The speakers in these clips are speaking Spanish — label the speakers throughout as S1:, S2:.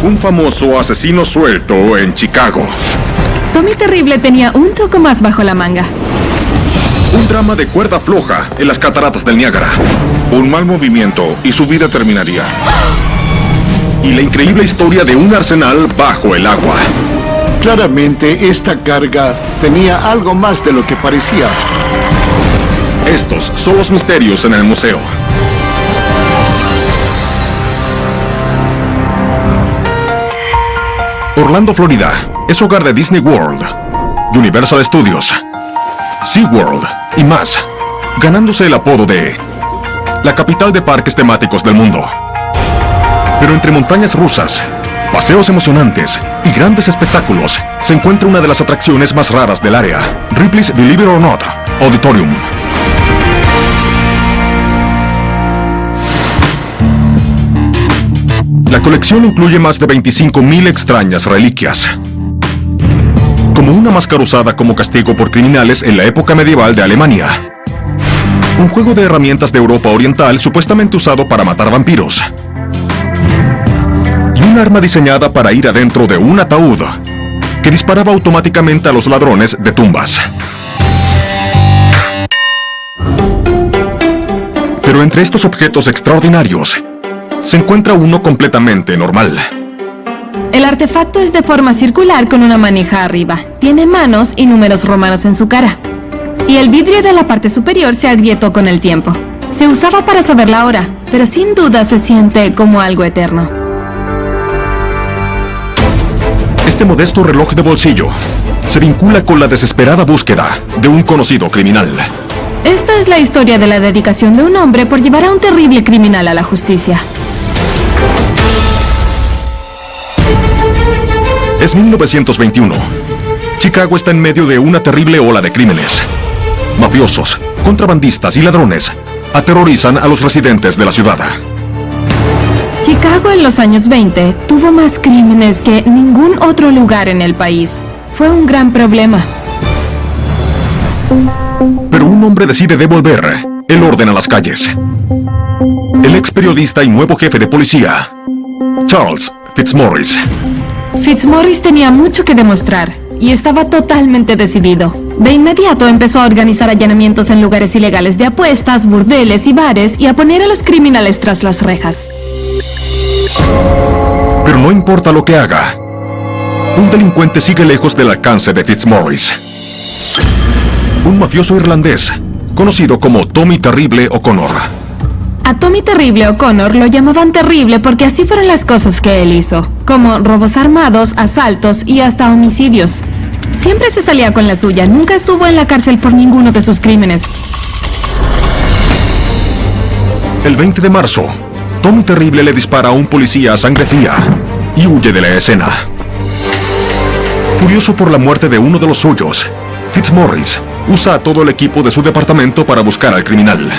S1: Un famoso asesino suelto en Chicago.
S2: Tommy Terrible tenía un truco más bajo la manga.
S1: Un drama de cuerda floja en las cataratas del Niágara. Un mal movimiento y su vida terminaría. Y la increíble historia de un arsenal bajo el agua.
S3: Claramente, esta carga tenía algo más de lo que parecía.
S1: Estos son los misterios en el museo. Orlando, Florida, es hogar de Disney World, Universal Studios, SeaWorld y más, ganándose el apodo de la capital de parques temáticos del mundo. Pero entre montañas rusas, paseos emocionantes y grandes espectáculos, se encuentra una de las atracciones más raras del área, Ripley's Believe It or Not Auditorium. La colección incluye más de 25,000 extrañas reliquias, como una máscara usada como castigo por criminales en la época medieval de Alemania, un juego de herramientas de Europa Oriental supuestamente usado para matar vampiros, y un arma diseñada para ir adentro de un ataúd que disparaba automáticamente a los ladrones de tumbas. Pero entre estos objetos extraordinarios se encuentra uno completamente normal.
S2: El artefacto es de forma circular con una manija arriba. Tiene manos y números romanos en su cara. Y el vidrio de la parte superior se agrietó con el tiempo. Se usaba para saber la hora, pero sin duda se siente como algo eterno.
S1: Este modesto reloj de bolsillo se vincula con la desesperada búsqueda de un conocido criminal.
S2: Esta es la historia de la dedicación de un hombre por llevar a un terrible criminal a la justicia.
S1: Es 1921. Chicago está en medio de una terrible ola de crímenes. Mafiosos, contrabandistas y ladrones aterrorizan a los residentes de la ciudad.
S2: Chicago en los años 20 tuvo más crímenes que ningún otro lugar en el país. Fue un gran problema.
S1: Pero un hombre decide devolver el orden a las calles. El ex periodista y nuevo jefe de policía, Charles Fitzmaurice.
S2: Fitzmaurice tenía mucho que demostrar y estaba totalmente decidido. De inmediato empezó a organizar allanamientos en lugares ilegales de apuestas, burdeles y bares y a poner a los criminales tras las rejas.
S1: Pero no importa lo que haga, un delincuente sigue lejos del alcance de Fitzmaurice. Un mafioso irlandés, conocido como Tommy Terrible O'Connor.
S2: A Tommy Terrible O'Connor lo llamaban Terrible porque así fueron las cosas que él hizo, como robos armados, asaltos y hasta homicidios. Siempre se salía con la suya, nunca estuvo en la cárcel por ninguno de sus crímenes.
S1: El 20 de marzo, Tommy Terrible le dispara a un policía a sangre fría y huye de la escena. Furioso por la muerte de uno de los suyos, Fitzmaurice usa a todo el equipo de su departamento para buscar al criminal.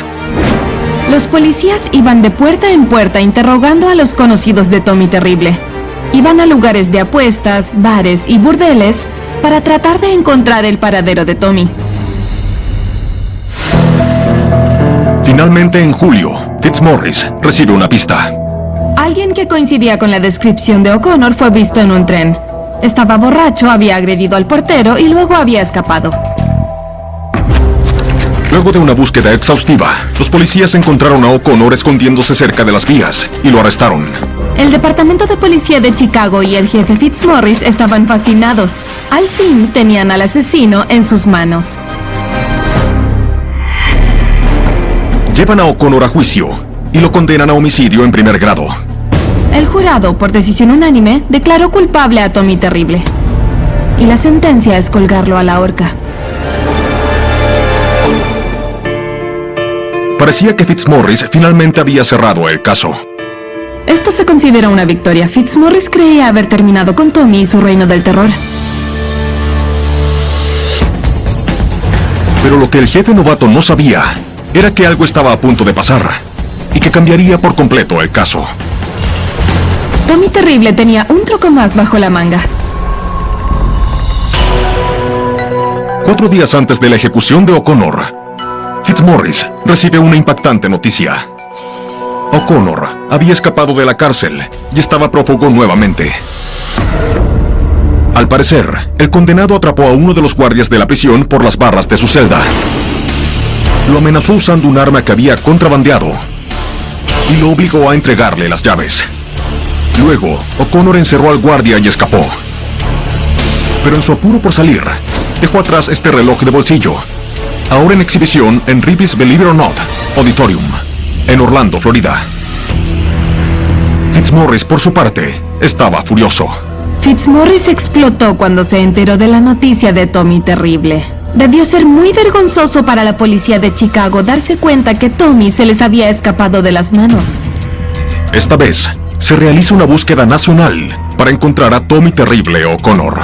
S2: Los policías iban de puerta en puerta interrogando a los conocidos de Tommy Terrible. Iban a lugares de apuestas, bares y burdeles para tratar de encontrar el paradero de Tommy.
S1: Finalmente, en julio, Fitzmaurice recibe una pista.
S2: Alguien que coincidía con la descripción de O'Connor fue visto en un tren. Estaba borracho, había agredido al portero y luego había escapado.
S1: Luego de una búsqueda exhaustiva, los policías encontraron a O'Connor escondiéndose cerca de las vías y lo arrestaron.
S2: El departamento de policía de Chicago y el jefe Fitzmaurice estaban fascinados. Al fin tenían al asesino en sus manos.
S1: Llevan a O'Connor a juicio y lo condenan a homicidio en primer grado.
S2: El jurado, por decisión unánime, declaró culpable a Tommy Terrible. Y la sentencia es colgarlo a la horca.
S1: Parecía que Fitzmaurice finalmente había cerrado el caso.
S2: Esto se considera una victoria. Fitzmaurice creía haber terminado con Tommy y su reino del terror.
S1: Pero lo que el jefe novato no sabía era que algo estaba a punto de pasar y que cambiaría por completo el caso.
S2: Tommy Terrible tenía un truco más bajo la manga.
S1: 4 días antes de la ejecución de O'Connor, Fitzmaurice recibe una impactante noticia. O'Connor había escapado de la cárcel y estaba prófugo nuevamente. Al parecer, el condenado atrapó a uno de los guardias de la prisión por las barras de su celda. Lo amenazó usando un arma que había contrabandeado y lo obligó a entregarle las llaves. Luego, O'Connor encerró al guardia y escapó. Pero en su apuro por salir, dejó atrás este reloj de bolsillo, ahora en exhibición en Ripley's Believe It or Not Auditorium, en Orlando, Florida. Fitzmaurice, por su parte, estaba furioso.
S2: Fitzmaurice explotó cuando se enteró de la noticia de Tommy Terrible. Debió ser muy vergonzoso para la policía de Chicago darse cuenta que Tommy se les había escapado de las manos.
S1: Esta vez, se realiza una búsqueda nacional para encontrar a Tommy Terrible O'Connor.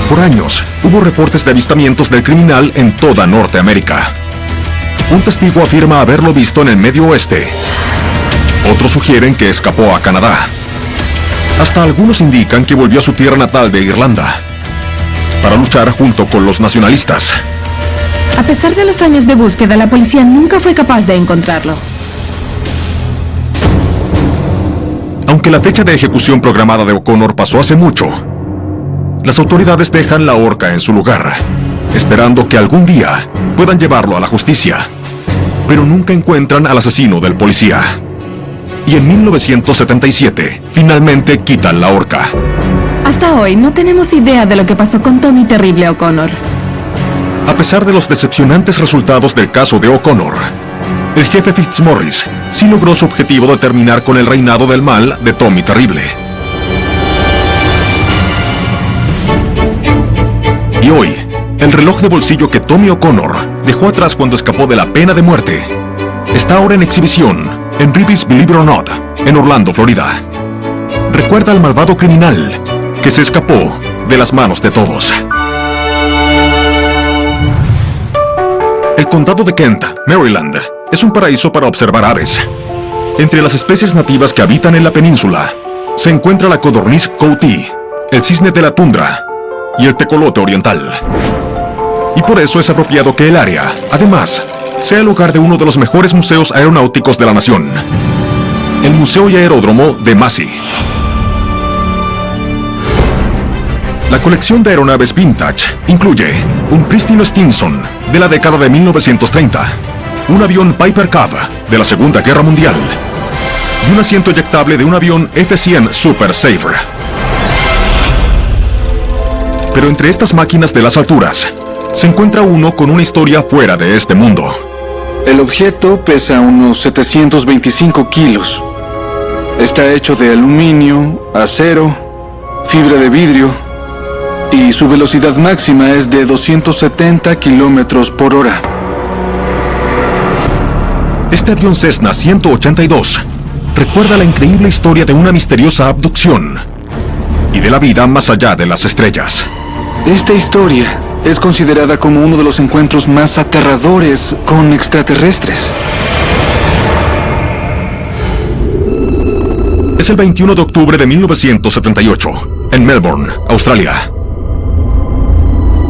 S1: Por años, hubo reportes de avistamientos del criminal en toda Norteamérica. Un testigo afirma haberlo visto en el Medio Oeste. Otros sugieren que escapó a Canadá. Hasta algunos indican que volvió a su tierra natal de Irlanda para luchar junto con los nacionalistas.
S2: A pesar de los años de búsqueda, la policía nunca fue capaz de encontrarlo.
S1: Aunque la fecha de ejecución programada de O'Connor pasó hace mucho, las autoridades dejan la horca en su lugar, esperando que algún día puedan llevarlo a la justicia. Pero nunca encuentran al asesino del policía. Y en 1977, finalmente quitan la horca.
S2: Hasta hoy no tenemos idea de lo que pasó con Tommy Terrible O'Connor.
S1: A pesar de los decepcionantes resultados del caso de O'Connor, el jefe Fitzmaurice sí logró su objetivo de terminar con el reinado del mal de Tommy Terrible. Y hoy, el reloj de bolsillo que Tommy O'Connor dejó atrás cuando escapó de la pena de muerte está ahora en exhibición en Ripley's Believe It or Not, en Orlando, Florida. Recuerda al malvado criminal que se escapó de las manos de todos. El condado de Kent, Maryland, es un paraíso para observar aves. Entre las especies nativas que habitan en la península, se encuentra la codorniz coatí, el cisne de la tundra y el tecolote oriental. Y por eso es apropiado que el área, además, sea el hogar de uno de los mejores museos aeronáuticos de la nación, el Museo y Aeródromo de Massey. La colección de aeronaves vintage incluye un prístino Stinson de la década de 1930, un avión Piper Cub de la Segunda Guerra Mundial y un asiento eyectable de un avión F-100 Super Sabre. Pero entre estas máquinas de las alturas, se encuentra uno con una historia fuera de este mundo.
S4: El objeto pesa unos 725 kilos. Está hecho de aluminio, acero, fibra de vidrio y su velocidad máxima es de 270 kilómetros por hora.
S1: Este avión Cessna 182 recuerda la increíble historia de una misteriosa abducción y de la vida más allá de las estrellas.
S4: Esta historia es considerada como uno de los encuentros más aterradores con extraterrestres.
S1: Es el 21 de octubre de 1978, en Melbourne, Australia.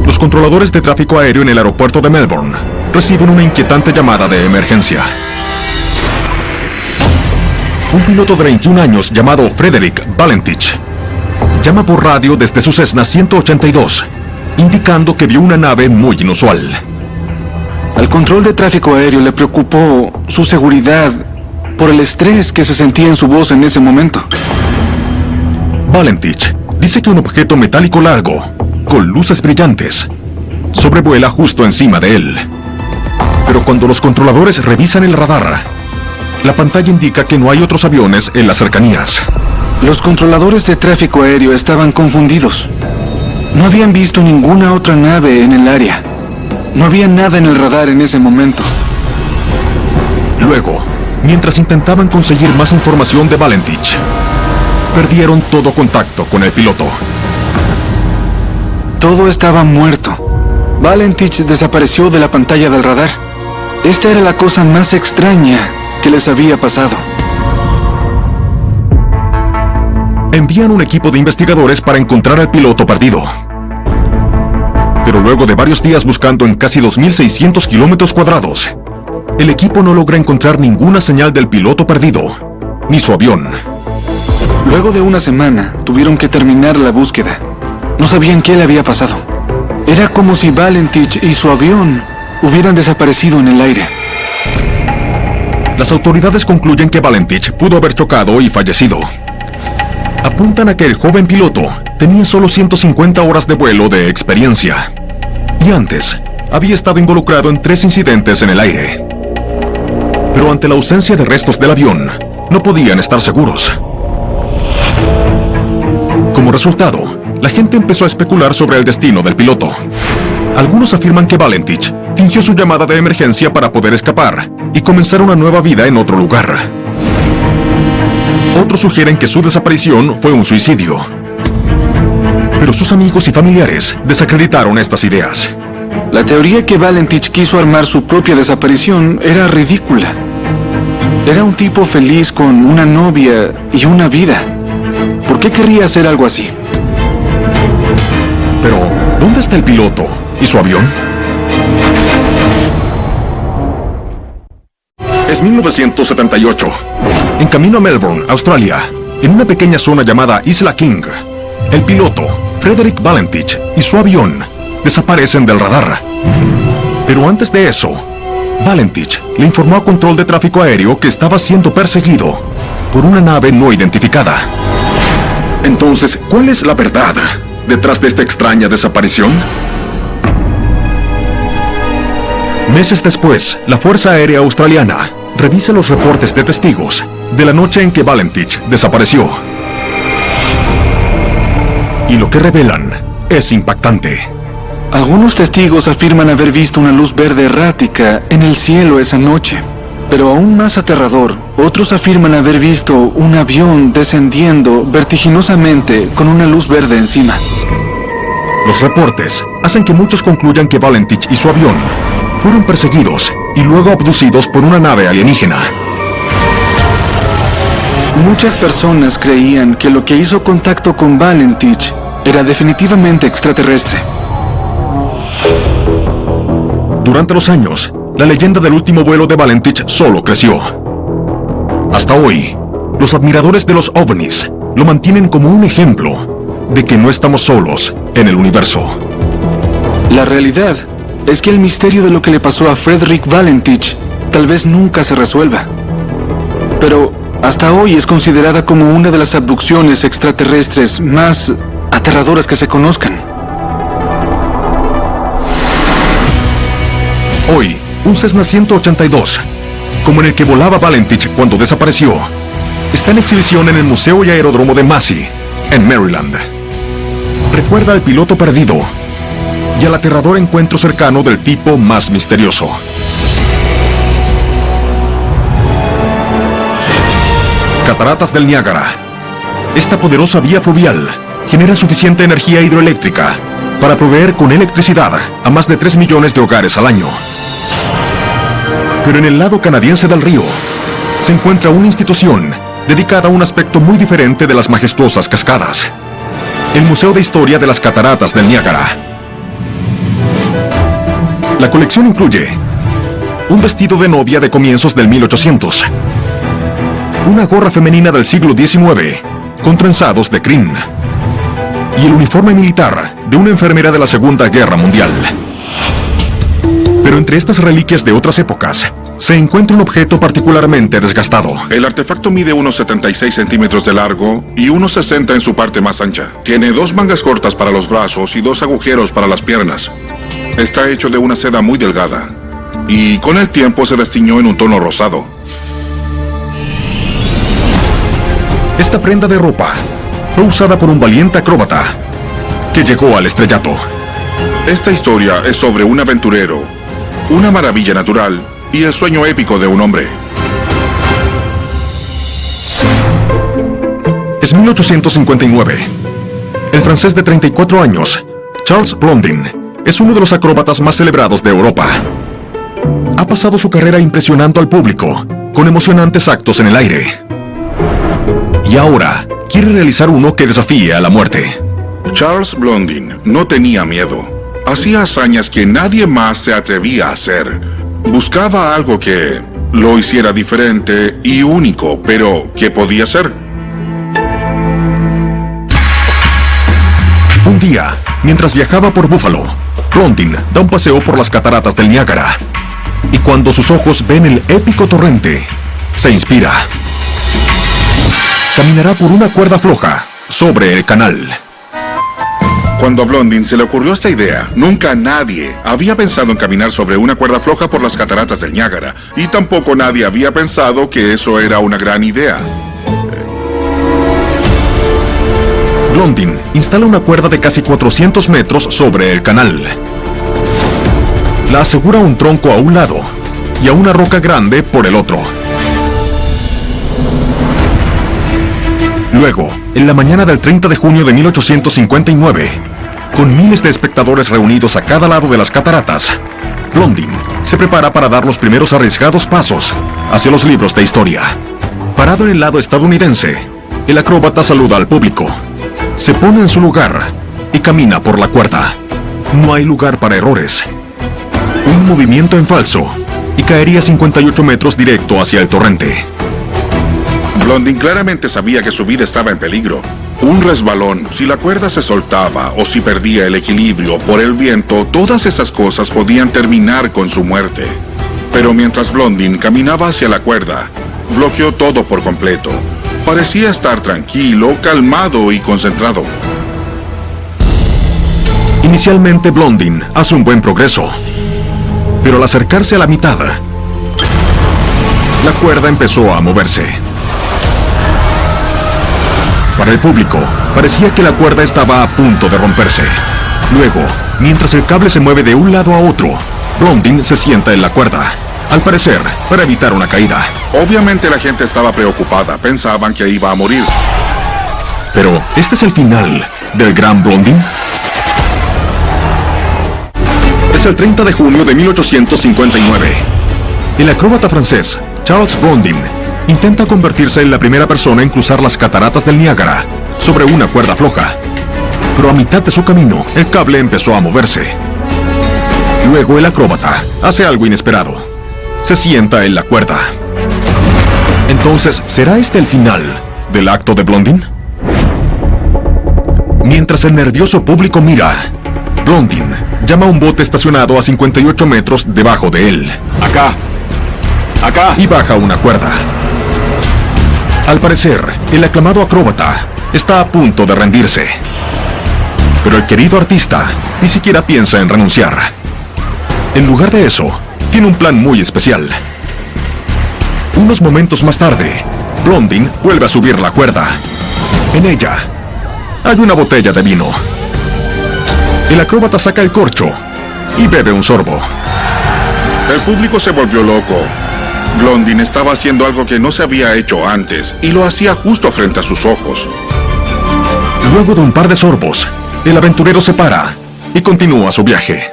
S1: Los controladores de tráfico aéreo en el aeropuerto de Melbourne reciben una inquietante llamada de emergencia. Un piloto de 21 años llamado Frederick Valentich llama por radio desde su Cessna 182, indicando que vio una nave muy inusual.
S4: Al control de tráfico aéreo le preocupó su seguridad por el estrés que se sentía en su voz en ese momento.
S1: Valentich dice que un objeto metálico largo, con luces brillantes, sobrevuela justo encima de él. Pero cuando los controladores revisan el radar, la pantalla indica que no hay otros aviones en las cercanías.
S4: Los controladores de tráfico aéreo estaban confundidos. No habían visto ninguna otra nave en el área. No había nada en el radar en ese momento.
S1: Luego, mientras intentaban conseguir más información de Valentich, perdieron todo contacto con el piloto.
S4: Todo estaba muerto. Valentich desapareció de la pantalla del radar. Esta era la cosa más extraña que les había pasado.
S1: Envían un equipo de investigadores para encontrar al piloto perdido. Pero luego de varios días buscando en casi 2.600 kilómetros cuadrados, el equipo no logra encontrar ninguna señal del piloto perdido, ni su avión.
S4: Luego de una semana, tuvieron que terminar la búsqueda. No sabían qué le había pasado. Era como si Valentich y su avión hubieran desaparecido en el aire.
S1: Las autoridades concluyen que Valentich pudo haber chocado y fallecido. Apuntan a que el joven piloto tenía solo 150 horas de vuelo de experiencia. Y antes, había estado involucrado en 3 incidentes en el aire. Pero ante la ausencia de restos del avión, no podían estar seguros. Como resultado, la gente empezó a especular sobre el destino del piloto. Algunos afirman que Valentich fingió su llamada de emergencia para poder escapar y comenzar una nueva vida en otro lugar. Otros sugieren que su desaparición fue un suicidio. Pero sus amigos y familiares desacreditaron estas ideas.
S4: La teoría que Valentich quiso armar su propia desaparición era ridícula. Era un tipo feliz con una novia y una vida. ¿Por qué querría hacer algo así?
S1: Pero, ¿dónde está el piloto y su avión? Es 1978. En camino a Melbourne, Australia, en una pequeña zona llamada Isla King, el piloto, Frederick Valentich, y su avión desaparecen del radar. Pero antes de eso, Valentich le informó a Control de Tráfico Aéreo que estaba siendo perseguido por una nave no identificada. Entonces, ¿cuál es la verdad detrás de esta extraña desaparición? Meses después, la Fuerza Aérea Australiana revisa los reportes de testigos de la noche en que Valentich desapareció. Y lo que revelan es impactante.
S4: Algunos testigos afirman haber visto una luz verde errática en el cielo esa noche. Pero aún más aterrador, otros afirman haber visto un avión descendiendo vertiginosamente con una luz verde encima.
S1: Los reportes hacen que muchos concluyan que Valentich y su avión fueron perseguidos y luego abducidos por una nave alienígena.
S4: Muchas personas creían que lo que hizo contacto con Valentich era definitivamente extraterrestre.
S1: Durante los años, la leyenda del último vuelo de Valentich solo creció. Hasta hoy, los admiradores de los ovnis lo mantienen como un ejemplo de que no estamos solos en el universo.
S4: La realidad es que el misterio de lo que le pasó a Frederick Valentich tal vez nunca se resuelva. Pero hasta hoy es considerada como una de las abducciones extraterrestres más aterradoras que se conozcan.
S1: Hoy, un Cessna 182, como en el que volaba Valentich cuando desapareció, está en exhibición en el Museo y Aeródromo de Massey, en Maryland. Recuerda al piloto perdido y al aterrador encuentro cercano del tipo más misterioso. Cataratas del Niágara. Esta poderosa vía fluvial genera suficiente energía hidroeléctrica para proveer con electricidad a más de 3 millones de hogares al año. Pero en el lado canadiense del río se encuentra una institución dedicada a un aspecto muy diferente de las majestuosas cascadas: el Museo de Historia de las Cataratas del Niágara. La colección incluye un vestido de novia de comienzos del 1800, una gorra femenina del siglo XIX con trenzados de crin y el uniforme militar de una enfermera de la Segunda Guerra Mundial. Pero entre estas reliquias de otras épocas se encuentra un objeto particularmente desgastado.
S5: El artefacto mide unos 76 centímetros de largo y unos 60 en su parte más ancha. Tiene 2 mangas cortas para los brazos y 2 agujeros para las piernas. Está hecho de una seda muy delgada y con el tiempo se destiñó en un tono rosado.
S1: Esta prenda de ropa fue usada por un valiente acróbata que llegó al estrellato.
S5: Esta historia es sobre un aventurero, una maravilla natural y el sueño épico de un hombre.
S1: Es 1859. El francés de 34 años, Charles Blondin, es uno de los acróbatas más celebrados de Europa. Ha pasado su carrera impresionando al público con emocionantes actos en el aire. Y ahora quiere realizar uno que desafíe a la muerte.
S5: Charles Blondin no tenía miedo. Hacía hazañas que nadie más se atrevía a hacer. Buscaba algo que lo hiciera diferente y único, pero ¿qué podía ser?
S1: Un día, mientras viajaba por Buffalo, Blondin da un paseo por las cataratas del Niágara. Y cuando sus ojos ven el épico torrente, se inspira. Caminará por una cuerda floja sobre el canal.
S5: Cuando a Blondin se le ocurrió esta idea, nunca nadie había pensado en caminar sobre una cuerda floja por las cataratas del Niágara, y tampoco nadie había pensado que eso era una gran idea.
S1: Blondin instala una cuerda de casi 400 metros sobre el canal. La asegura a un tronco a un lado y a una roca grande por el otro. Luego, en la mañana del 30 de junio de 1859, con miles de espectadores reunidos a cada lado de las cataratas, Blondin se prepara para dar los primeros arriesgados pasos hacia los libros de historia. Parado en el lado estadounidense, el acróbata saluda al público, se pone en su lugar y camina por la cuerda. No hay lugar para errores. Un movimiento en falso y caería 58 metros directo hacia el torrente.
S5: Blondin claramente sabía que su vida estaba en peligro. Un resbalón, si la cuerda se soltaba o si perdía el equilibrio por el viento, todas esas cosas podían terminar con su muerte. Pero mientras Blondin caminaba hacia la cuerda, bloqueó todo por completo. Parecía estar tranquilo, calmado y concentrado.
S1: Inicialmente Blondin hace un buen progreso, pero al acercarse a la mitad, la cuerda empezó a moverse. Para el público, parecía que la cuerda estaba a punto de romperse. Luego, mientras el cable se mueve de un lado a otro, Blondin se sienta en la cuerda, al parecer, para evitar una caída.
S5: Obviamente la gente estaba preocupada, pensaban que iba a morir.
S1: Pero, ¿este es el final del gran Blondin? Es el 30 de junio de 1859. El acróbata francés, Charles Blondin, intenta convertirse en la primera persona en cruzar las cataratas del Niágara sobre una cuerda floja. Pero a mitad de su camino, el cable empezó a moverse. Luego el acróbata hace algo inesperado. Se sienta en la cuerda. Entonces, ¿será este el final del acto de Blondin? Mientras el nervioso público mira, Blondin llama a un bote estacionado a 58 metros debajo de él.
S4: Acá. Acá.
S1: Y baja una cuerda. Al parecer, el aclamado acróbata está a punto de rendirse. Pero el querido artista ni siquiera piensa en renunciar. En lugar de eso, tiene un plan muy especial. Unos momentos más tarde, Blondin vuelve a subir la cuerda. En ella hay una botella de vino. El acróbata saca el corcho y bebe un sorbo.
S5: El público se volvió loco. Blondin estaba haciendo algo que no se había hecho antes y lo hacía justo frente a sus ojos.
S1: Luego de un par de sorbos, el aventurero se para y continúa su viaje.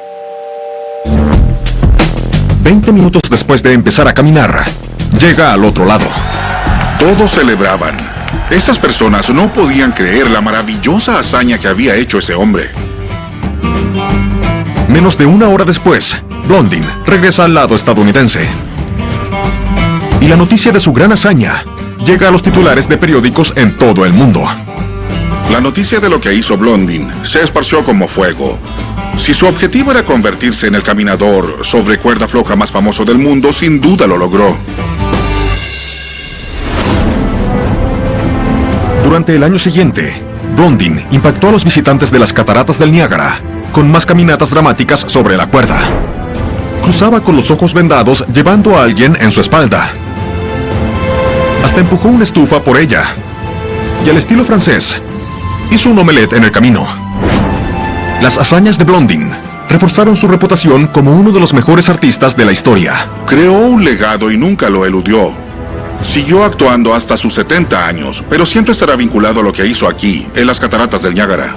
S1: 20 minutos después de empezar a caminar, llega al otro lado.
S5: Todos celebraban. Esas personas no podían creer la maravillosa hazaña que había hecho ese hombre.
S1: Menos de una hora después, Blondin regresa al lado estadounidense. Y la noticia de su gran hazaña llega a los titulares de periódicos en todo el mundo.
S5: La noticia de lo que hizo Blondin se esparció como fuego. Si su objetivo era convertirse en el caminador sobre cuerda floja más famoso del mundo, sin duda lo logró.
S1: Durante el año siguiente, Blondin impactó a los visitantes de las cataratas del Niágara con más caminatas dramáticas sobre la cuerda. Cruzaba con los ojos vendados llevando a alguien en su espalda. Hasta empujó una estufa por ella. Y al estilo francés, hizo un omelette en el camino. Las hazañas de Blondin reforzaron su reputación como uno de los mejores artistas de la historia.
S5: Creó un legado y nunca lo eludió. Siguió actuando hasta sus 70 años, pero siempre estará vinculado a lo que hizo aquí, en las cataratas del Niágara.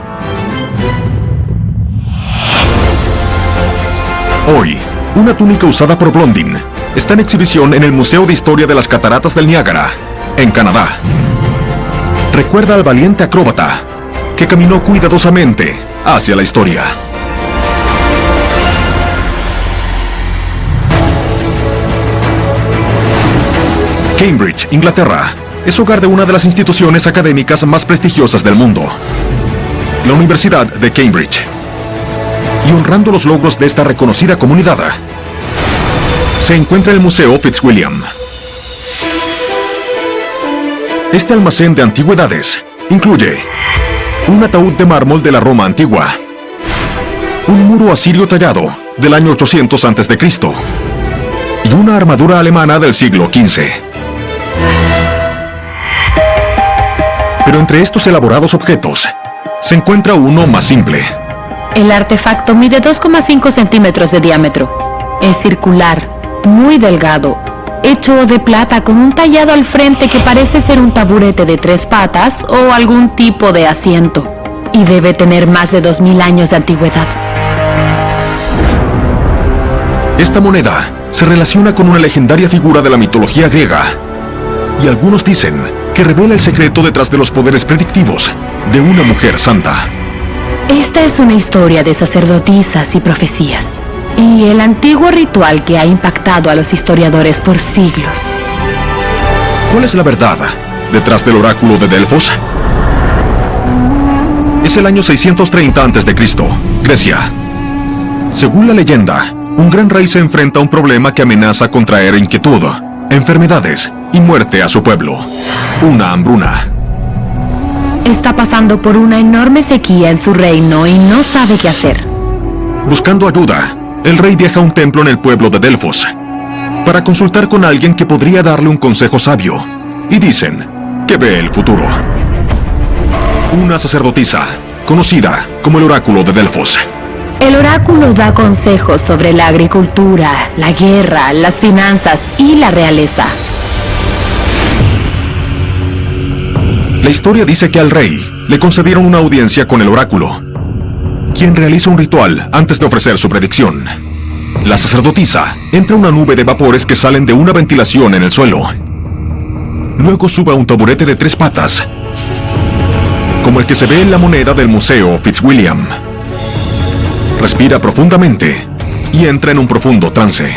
S1: Hoy, una túnica usada por Blondin está en exhibición en el Museo de Historia de las Cataratas del Niágara, en Canadá. Recuerda al valiente acróbata que caminó cuidadosamente hacia la historia. Cambridge, Inglaterra, es hogar de una de las instituciones académicas más prestigiosas del mundo, la Universidad de Cambridge. Y honrando los logros de esta reconocida comunidad, se encuentra el Museo Fitzwilliam. Este almacén de antigüedades incluye un ataúd de mármol de la Roma antigua, un muro asirio tallado del año 800 a.C. y una armadura alemana del siglo XV. Pero entre estos elaborados objetos se encuentra uno más simple.
S6: El artefacto mide 2,5 centímetros de diámetro. Es circular, muy delgado, hecho de plata con un tallado al frente que parece ser un taburete de 3 patas o algún tipo de asiento. Y debe tener más de 2000 años de antigüedad.
S1: Esta moneda se relaciona con una legendaria figura de la mitología griega, y algunos dicen que revela el secreto detrás de los poderes predictivos de una mujer santa.
S6: Esta es una historia de sacerdotisas y profecías, y el antiguo ritual que ha impactado a los historiadores por siglos.
S1: ¿Cuál es la verdad detrás del oráculo de Delfos? Es el año 630 a.C., Grecia. Según la leyenda, un gran rey se enfrenta a un problema que amenaza con traer inquietud, enfermedades y muerte a su pueblo. Una hambruna.
S6: Está pasando por una enorme sequía en su reino y no sabe qué hacer.
S1: Buscando ayuda, el rey viaja a un templo en el pueblo de Delfos para consultar con alguien que podría darle un consejo sabio. Y dicen que ve el futuro. Una sacerdotisa, conocida como el oráculo de Delfos.
S6: El oráculo da consejos sobre la agricultura, la guerra, las finanzas y la realeza.
S1: La historia dice que al rey le concedieron una audiencia con el oráculo, quien realiza un ritual antes de ofrecer su predicción. La sacerdotisa entra a una nube de vapores que salen de una ventilación en el suelo. Luego sube a un taburete de 3 patas, como el que se ve en la moneda del Museo Fitzwilliam. Respira profundamente y entra en un profundo trance.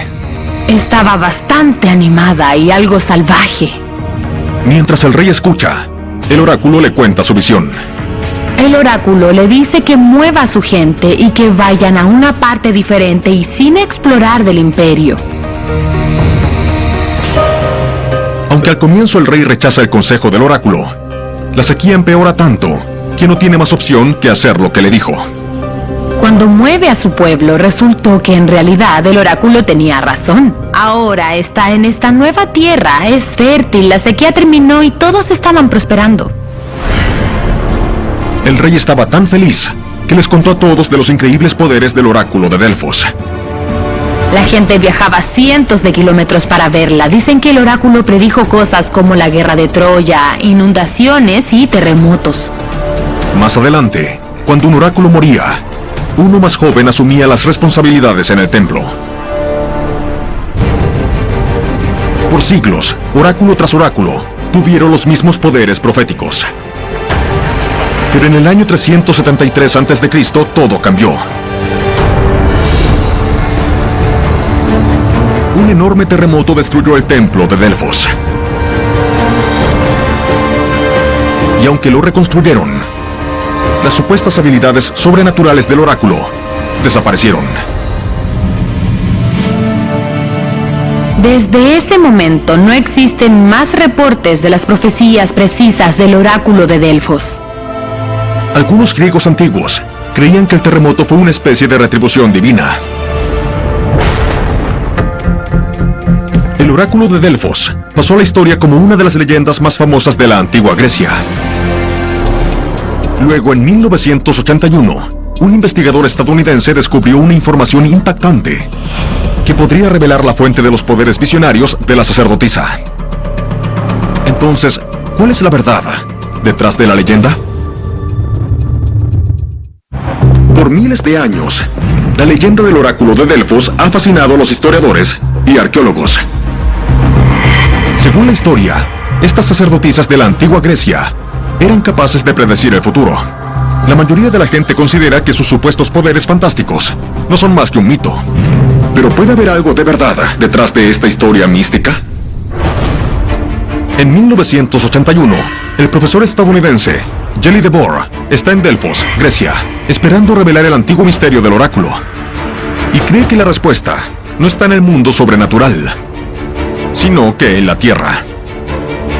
S6: Estaba bastante animada y algo salvaje.
S1: Mientras el rey escucha, el oráculo le cuenta su visión.
S6: El oráculo le dice que mueva a su gente y que vayan a una parte diferente y sin explorar del imperio.
S1: Aunque al comienzo el rey rechaza el consejo del oráculo, la sequía empeora tanto que no tiene más opción que hacer lo que le dijo.
S6: Cuando mueve a su pueblo, resultó que en realidad el oráculo tenía razón. Ahora está en esta nueva tierra, es fértil, la sequía terminó y todos estaban prosperando.
S1: El rey estaba tan feliz que les contó a todos de los increíbles poderes del oráculo de Delfos.
S6: La gente viajaba cientos de kilómetros para verla. Dicen que el oráculo predijo cosas como la guerra de Troya, inundaciones y terremotos.
S1: Más adelante, cuando un oráculo moría, uno más joven asumía las responsabilidades en el templo. Por siglos, oráculo tras oráculo, tuvieron los mismos poderes proféticos. Pero en el año 373 a.C. todo cambió. Un enorme terremoto destruyó el templo de Delfos. Y aunque lo reconstruyeron, las supuestas habilidades sobrenaturales del oráculo desaparecieron.
S6: Desde ese momento no existen más reportes de las profecías precisas del oráculo de Delfos.
S1: Algunos griegos antiguos creían que el terremoto fue una especie de retribución divina. El oráculo de Delfos pasó a la historia como una de las leyendas más famosas de la antigua Grecia. Luego, en 1981, un investigador estadounidense descubrió una información impactante que podría revelar la fuente de los poderes visionarios de la sacerdotisa. Entonces, ¿cuál es la verdad detrás de la leyenda? Por miles de años, la leyenda del oráculo de Delfos ha fascinado a los historiadores y arqueólogos. Según la historia, estas sacerdotisas de la antigua Grecia eran capaces de predecir el futuro. La mayoría de la gente considera que sus supuestos poderes fantásticos no son más que un mito. Pero ¿puede haber algo de verdad detrás de esta historia mística? En 1981, el profesor estadounidense Jelly DeVore está en Delfos, Grecia, esperando revelar el antiguo misterio del oráculo. Y cree que la respuesta no está en el mundo sobrenatural, sino que en la Tierra.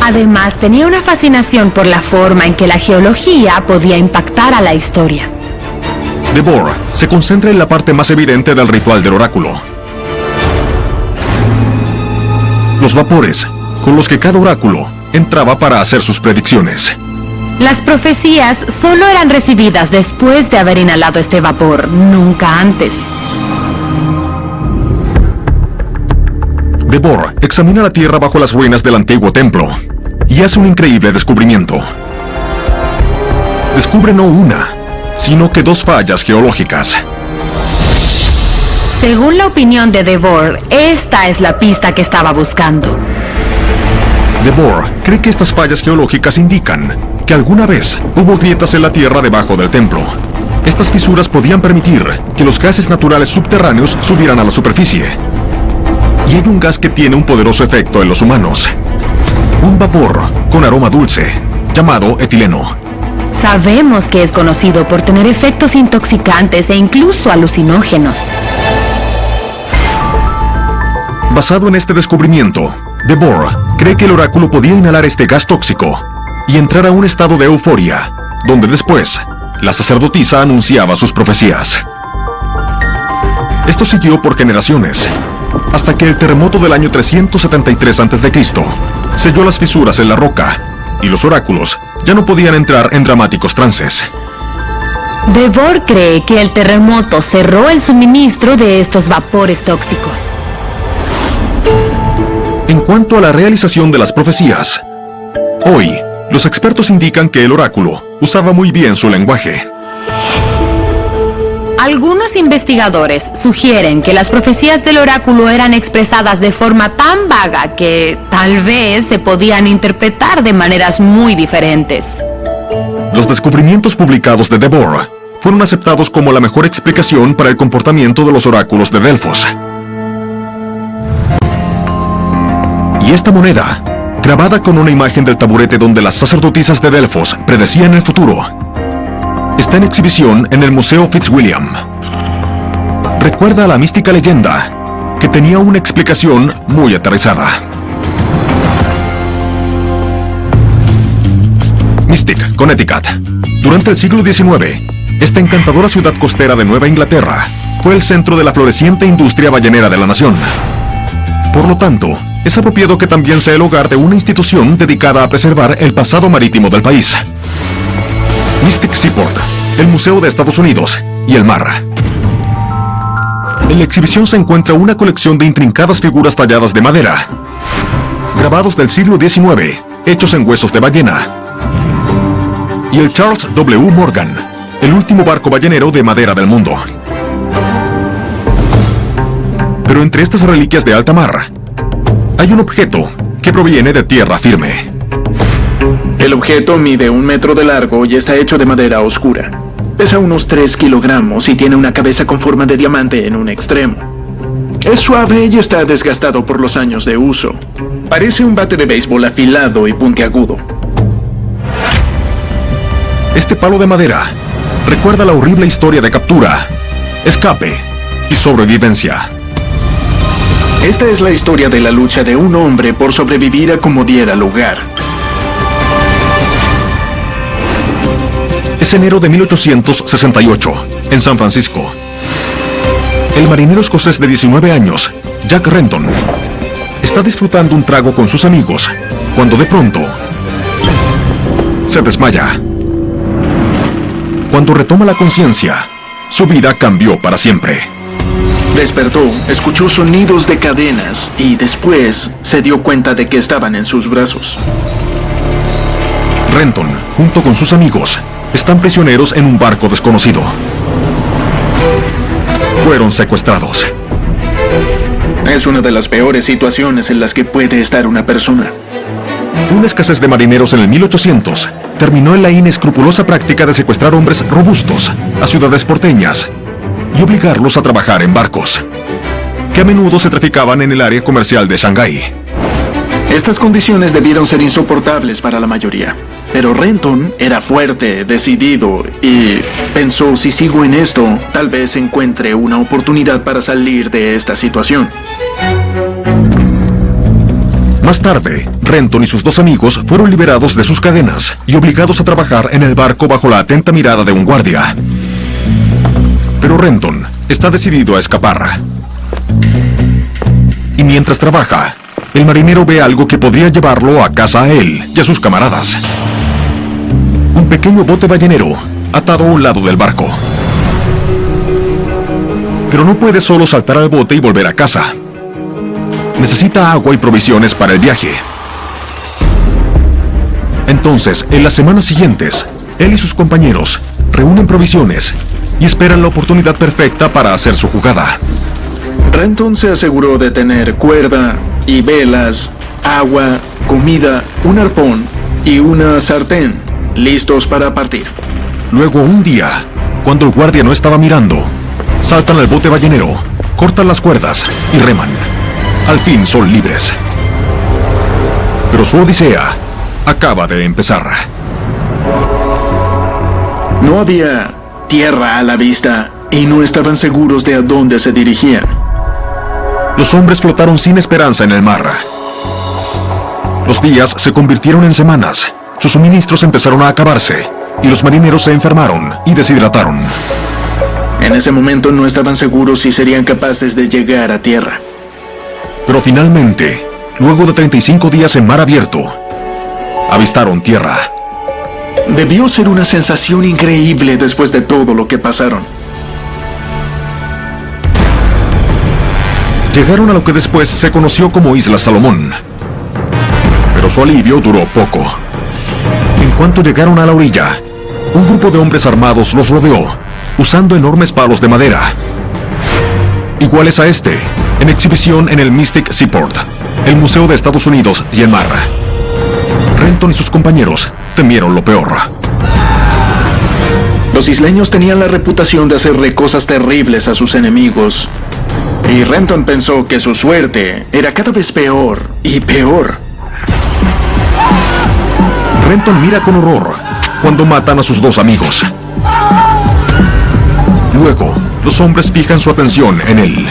S6: Además, tenía una fascinación por la forma en que la geología podía impactar a la historia.
S1: DeVore se concentra en la parte más evidente del ritual del oráculo: los vapores con los que cada oráculo entraba para hacer sus predicciones.
S6: Las profecías solo eran recibidas después de haber inhalado este vapor, nunca antes.
S1: DeVore examina la Tierra bajo las ruinas del antiguo templo y hace un increíble descubrimiento. Descubre no una, sino que 2 fallas geológicas.
S6: Según la opinión de DeVore, esta es la pista que estaba buscando.
S1: DeVore cree que estas fallas geológicas indican que alguna vez hubo grietas en la tierra debajo del templo. Estas fisuras podían permitir que los gases naturales subterráneos subieran a la superficie. Y hay un gas que tiene un poderoso efecto en los humanos. Un vapor con aroma dulce, llamado etileno.
S6: Sabemos que es conocido por tener efectos intoxicantes e incluso alucinógenos.
S1: Basado en este descubrimiento, DeVore cree que el oráculo podía inhalar este gas tóxico y entrar a un estado de euforia, donde después la sacerdotisa anunciaba sus profecías. Esto siguió por generaciones, hasta que el terremoto del año 373 a.C. selló las fisuras en la roca, y los oráculos ya no podían entrar en dramáticos trances.
S6: DeVore cree que el terremoto cerró el suministro de estos vapores tóxicos.
S1: En cuanto a la realización de las profecías, hoy, los expertos indican que el oráculo usaba muy bien su lenguaje.
S6: Algunos investigadores sugieren que las profecías del oráculo eran expresadas de forma tan vaga que tal vez se podían interpretar de maneras muy diferentes.
S1: Los descubrimientos publicados de DeVore fueron aceptados como la mejor explicación para el comportamiento de los oráculos de Delfos. Y esta moneda, grabada con una imagen del taburete donde las sacerdotisas de Delfos predecían el futuro, está en exhibición en el Museo Fitzwilliam. Recuerda a la mística leyenda que tenía una explicación muy aterrizada. Mystic, Connecticut. Durante el siglo XIX, esta encantadora ciudad costera de Nueva Inglaterra fue el centro de la floreciente industria ballenera de la nación. Por lo tanto, es apropiado que también sea el hogar de una institución dedicada a preservar el pasado marítimo del país. Mystic Seaport, el Museo de Estados Unidos y el Mar. En la exhibición se encuentra una colección de intrincadas figuras talladas de madera, grabados del siglo XIX, hechos en huesos de ballena, y el Charles W. Morgan, el último barco ballenero de madera del mundo. Pero entre estas reliquias de alta mar, hay un objeto que proviene de tierra firme.
S7: El objeto mide 1 metro de largo y está hecho de madera oscura. Pesa unos 3 kilogramos y tiene una cabeza con forma de diamante en un extremo. Es suave y está desgastado por los años de uso. Parece un bate de béisbol afilado y puntiagudo.
S1: Este palo de madera recuerda la horrible historia de captura, escape y sobrevivencia.
S7: Esta es la historia de la lucha de un hombre por sobrevivir a como diera lugar.
S1: Es enero de 1868, en San Francisco. El marinero escocés de 19 años, Jack Renton, está disfrutando un trago con sus amigos, cuando de pronto se desmaya. Cuando retoma la conciencia, su vida cambió para siempre.
S7: Despertó, escuchó sonidos de cadenas y después se dio cuenta de que estaban en sus brazos.
S1: Renton, junto con sus amigos, están prisioneros en un barco desconocido. Fueron secuestrados.
S7: Es una de las peores situaciones en las que puede estar una persona.
S1: Una escasez de marineros en el 1800 terminó en la inescrupulosa práctica de secuestrar hombres robustos a ciudades porteñas y obligarlos a trabajar en barcos, que a menudo se traficaban en el área comercial de Shanghái.
S7: Estas condiciones debieron ser insoportables para la mayoría. Pero Renton era fuerte, decidido y pensó, si sigo en esto, tal vez encuentre una oportunidad para salir de esta situación.
S1: Más tarde, Renton y sus dos amigos fueron liberados de sus cadenas y obligados a trabajar en el barco bajo la atenta mirada de un guardia. Pero Renton está decidido a escapar. Y mientras trabaja, el marinero ve algo que podría llevarlo a casa a él y a sus camaradas. Un pequeño bote ballenero atado a un lado del barco. Pero no puede solo saltar al bote y volver a casa. Necesita agua y provisiones para el viaje. Entonces, en las semanas siguientes, él y sus compañeros reúnen provisiones y esperan la oportunidad perfecta para hacer su jugada.
S7: Renton se aseguró de tener cuerda y velas, agua, comida, un arpón y una sartén, listos para partir.
S1: Luego, un día, cuando el guardia no estaba mirando, saltan al bote ballenero, cortan las cuerdas y reman. Al fin son libres. Pero su odisea acaba de empezar.
S7: No había tierra a la vista y no estaban seguros de a dónde se dirigían.
S1: Los hombres flotaron sin esperanza en el mar. Los días se convirtieron en semanas. Sus suministros empezaron a acabarse y los marineros se enfermaron y deshidrataron.
S7: En ese momento no estaban seguros si serían capaces de llegar a tierra.
S1: Pero finalmente, luego de 35 días en mar abierto, avistaron tierra.
S7: Debió ser una sensación increíble después de todo lo que pasaron.
S1: Llegaron a lo que después se conoció como Isla Salomón. Pero su alivio duró poco. En cuanto llegaron a la orilla, un grupo de hombres armados los rodeó, usando enormes palos de madera, iguales a este, en exhibición en el Mystic Seaport, el Museo de Estados Unidos y el mar. Renton y sus compañeros temieron lo peor.
S7: Los isleños tenían la reputación de hacerle cosas terribles a sus enemigos. Y Renton pensó que su suerte era cada vez peor y peor.
S1: Renton mira con horror cuando matan a sus dos amigos. Luego, los hombres fijan su atención en él.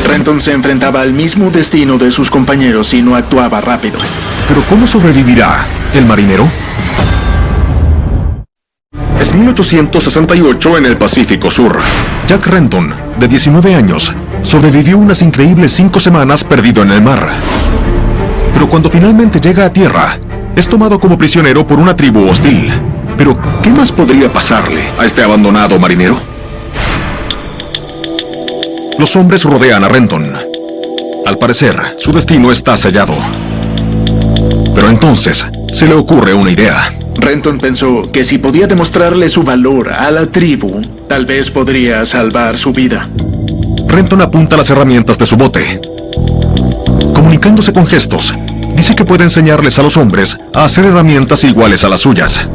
S7: Renton se enfrentaba al mismo destino de sus compañeros y no actuaba rápido.
S1: ¿Pero cómo sobrevivirá el marinero? Es 1868 en el Pacífico Sur. Jack Renton, de 19 años, sobrevivió unas increíbles 5 semanas perdido en el mar. Pero cuando finalmente llega a tierra, es tomado como prisionero por una tribu hostil. Pero, ¿qué más podría pasarle a este abandonado marinero? Los hombres rodean a Renton. Al parecer, su destino está sellado. Pero entonces, se le ocurre una idea.
S7: Renton pensó que si podía demostrarle su valor a la tribu, tal vez podría salvar su vida.
S1: Renton apunta las herramientas de su bote. Comunicándose con gestos, dice que puede enseñarles a los hombres a hacer herramientas iguales a las suyas.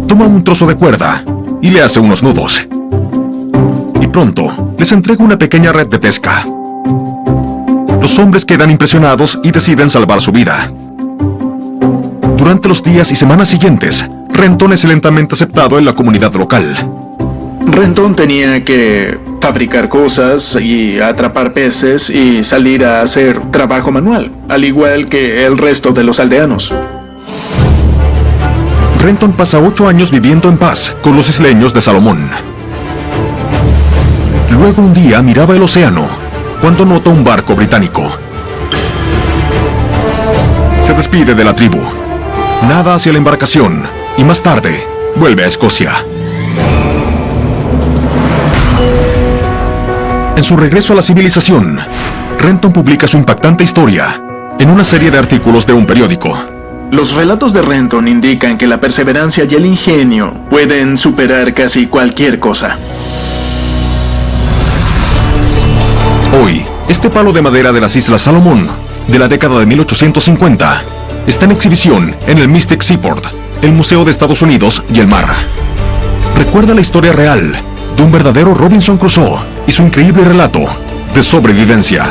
S1: Toma un trozo de cuerda y le hace unos nudos. Y pronto les entrega una pequeña red de pesca. Los hombres quedan impresionados y deciden salvar su vida. Durante los días y semanas siguientes, Renton es lentamente aceptado en la comunidad local.
S7: Renton tenía que fabricar cosas y atrapar peces y salir a hacer trabajo manual, al igual que el resto de los aldeanos.
S1: Renton pasa 8 años viviendo en paz con los isleños de Salomón. Luego un día miraba el océano cuando nota un barco británico. Se despide de la tribu, nada hacia la embarcación y más tarde vuelve a Escocia. En su regreso a la civilización, Renton publica su impactante historia en una serie de artículos de un periódico.
S7: Los relatos de Renton indican que la perseverancia y el ingenio pueden superar casi cualquier cosa.
S1: Hoy, este palo de madera de las Islas Salomón, de la década de 1850, está en exhibición en el Mystic Seaport, el Museo de Estados Unidos y el mar. Recuerda la historia real de un verdadero Robinson Crusoe y su increíble relato de sobrevivencia.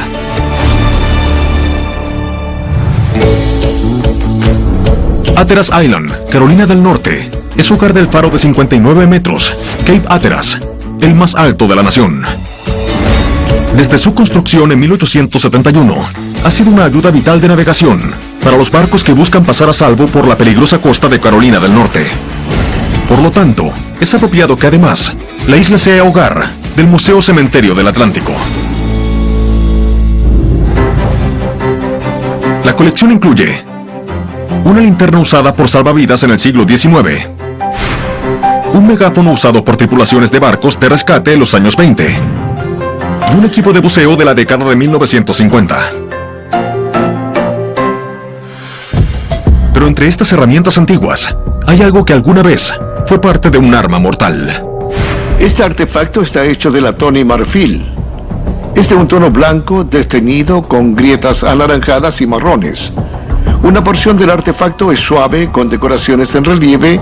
S1: Hatteras Island, Carolina del Norte, es hogar del faro de 59 metros, Cape Hatteras, el más alto de la nación. Desde su construcción en 1871, ha sido una ayuda vital de navegación para los barcos que buscan pasar a salvo por la peligrosa costa de Carolina del Norte. Por lo tanto, es apropiado que además, la isla sea hogar del Museo Cementerio del Atlántico. La colección incluye una linterna usada por salvavidas en el siglo XIX, un megáfono usado por tripulaciones de barcos de rescate en los años 20 y un equipo de buceo de la década de 1950. Pero entre estas herramientas antiguas, hay algo que alguna vez fue parte de un arma mortal.
S3: Este artefacto está hecho de latón y marfil. Es de un tono blanco desteñido con grietas anaranjadas y marrones. Una porción del artefacto es suave, con decoraciones en relieve,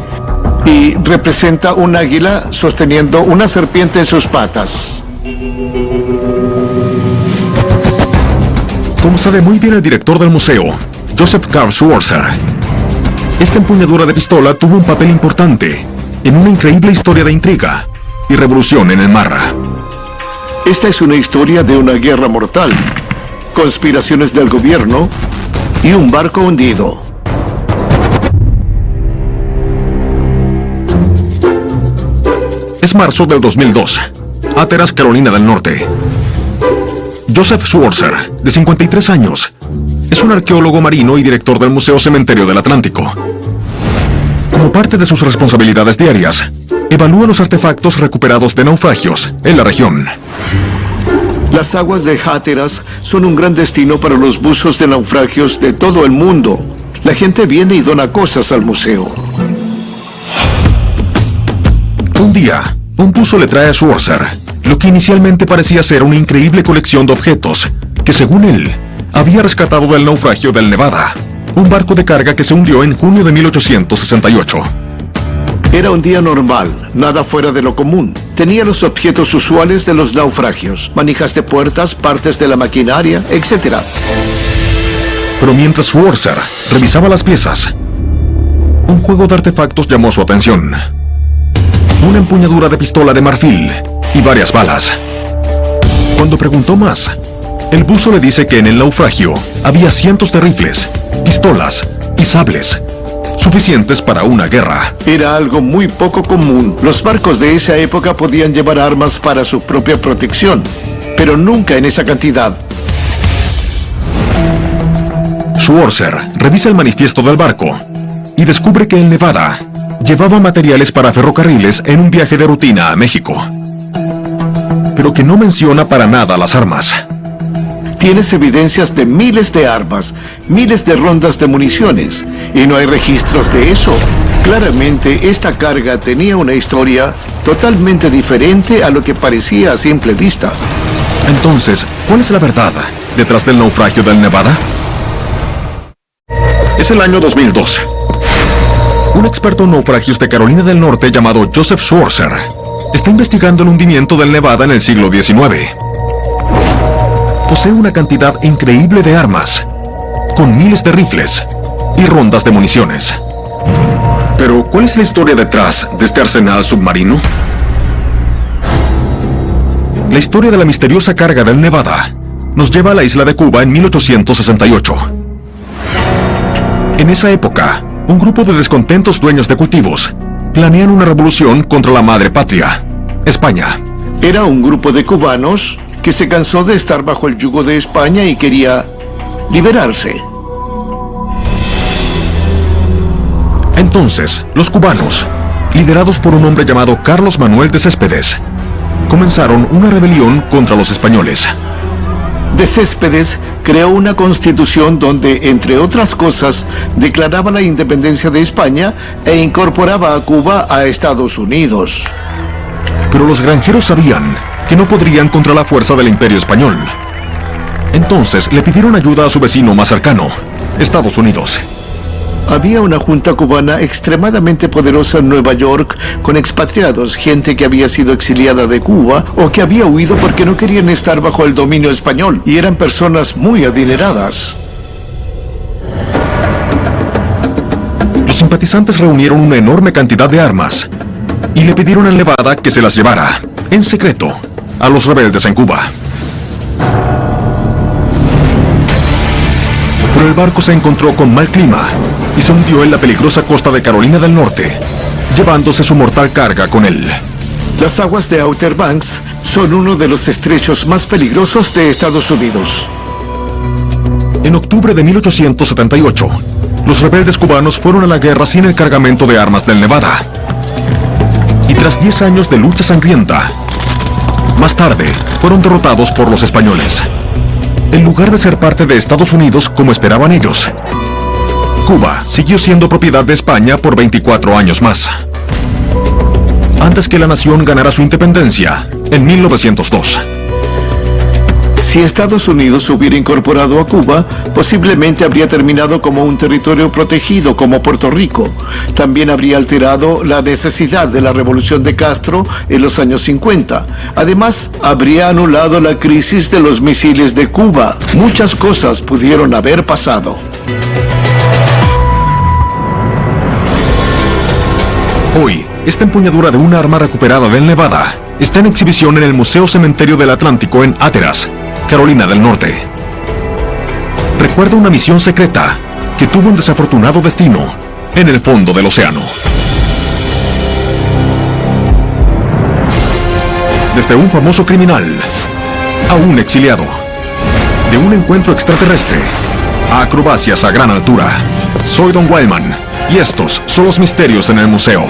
S3: y representa un águila sosteniendo una serpiente en sus patas.
S1: Como sabe muy bien el director del museo, Joseph Carl Schwarzer, esta empuñadura de pistola tuvo un papel importante en una increíble historia de intriga y revolución en el mar.
S3: Esta es una historia de una guerra mortal, conspiraciones del gobierno y un barco hundido.
S1: Es marzo del 2002, Hatteras, Carolina del Norte. Joseph Schwarzer, de 53 años, es un arqueólogo marino y director del Museo Cementerio del Atlántico. Como parte de sus responsabilidades diarias, evalúa los artefactos recuperados de naufragios en la región.
S3: Las aguas de Hatteras son un gran destino para los buzos de naufragios de todo el mundo. La gente viene y dona cosas al museo.
S1: Un día, un buzo le trae a Schwarzer lo que inicialmente parecía ser una increíble colección de objetos que, según él, había rescatado del naufragio del Nevada, un barco de carga que se hundió en junio de 1868.
S3: Era un día normal, nada fuera de lo común. Tenía los objetos usuales de los naufragios, manijas de puertas, partes de la maquinaria, etc.
S1: Pero mientras Schwarzer revisaba las piezas, un juego de artefactos llamó su atención. Una empuñadura de pistola de marfil y varias balas. Cuando preguntó más, el buzo le dice que en el naufragio había cientos de rifles, pistolas y sables, suficientes para una guerra.
S3: Era algo muy poco común. Los barcos de esa época podían llevar armas para su propia protección, pero nunca en esa cantidad.
S1: Schwarzer revisa el manifiesto del barco y descubre que el Nevada llevaba materiales para ferrocarriles en un viaje de rutina a México, pero que no menciona para nada las armas.
S3: Tienes evidencias de miles de armas, miles de rondas de municiones, y no hay registros de eso. Claramente, esta carga tenía una historia totalmente diferente a lo que parecía a simple vista.
S1: Entonces, ¿cuál es la verdad detrás del naufragio del Nevada? Es el año 2002. Un experto en naufragios de Carolina del Norte llamado Joseph Schwarzer está investigando el hundimiento del Nevada en el siglo XIX. Posee una cantidad increíble de armas, con miles de rifles y rondas de municiones. Pero, ¿cuál es la historia detrás de este arsenal submarino? La historia de la misteriosa carga del Nevada nos lleva a la isla de Cuba en 1868. En esa época, un grupo de descontentos dueños de cultivos planean una revolución contra la madre patria, España.
S3: Era un grupo de cubanos que se cansó de estar bajo el yugo de España y quería liberarse.
S1: Entonces, los cubanos, liderados por un hombre llamado Carlos Manuel de Céspedes, comenzaron una rebelión contra los españoles.
S3: De Céspedes creó una constitución donde, entre otras cosas, declaraba la independencia de España e incorporaba a Cuba a Estados Unidos.
S1: Pero los granjeros sabían que no podrían contra la fuerza del Imperio Español. Entonces le pidieron ayuda a su vecino más cercano, Estados Unidos.
S3: Había una junta cubana extremadamente poderosa en Nueva York, con expatriados, gente que había sido exiliada de Cuba o que había huido porque no querían estar bajo el dominio español, y eran personas muy adineradas.
S1: Los simpatizantes reunieron una enorme cantidad de armas y le pidieron a Nevada que se las llevara, en secreto, a los rebeldes en Cuba. Pero el barco se encontró con mal clima y se hundió en la peligrosa costa de Carolina del Norte, llevándose su mortal carga con él.
S3: Las aguas de Outer Banks son uno de los estrechos más peligrosos de Estados Unidos.
S1: En octubre de 1878, los rebeldes cubanos fueron a la guerra sin el cargamento de armas del Nevada. Y tras 10 años de lucha sangrienta, más tarde fueron derrotados por los españoles. En lugar de ser parte de Estados Unidos como esperaban ellos, Cuba siguió siendo propiedad de España por 24 años más, antes que la nación ganara su independencia en 1902.
S3: Si Estados Unidos hubiera incorporado a Cuba, posiblemente habría terminado como un territorio protegido como Puerto Rico. También habría alterado la necesidad de la revolución de Castro en los años 50. Además, habría anulado la crisis de los misiles de Cuba. Muchas cosas pudieron haber pasado.
S1: Hoy, esta empuñadura de una arma recuperada del Nevada está en exhibición en el Museo Cementerio del Atlántico en Hatteras, Carolina del Norte. Recuerda una misión secreta que tuvo un desafortunado destino en el fondo del océano. Desde un famoso criminal a un exiliado, de un encuentro extraterrestre a acrobacias a gran altura. Soy Don Wildman y estos son los misterios en el museo.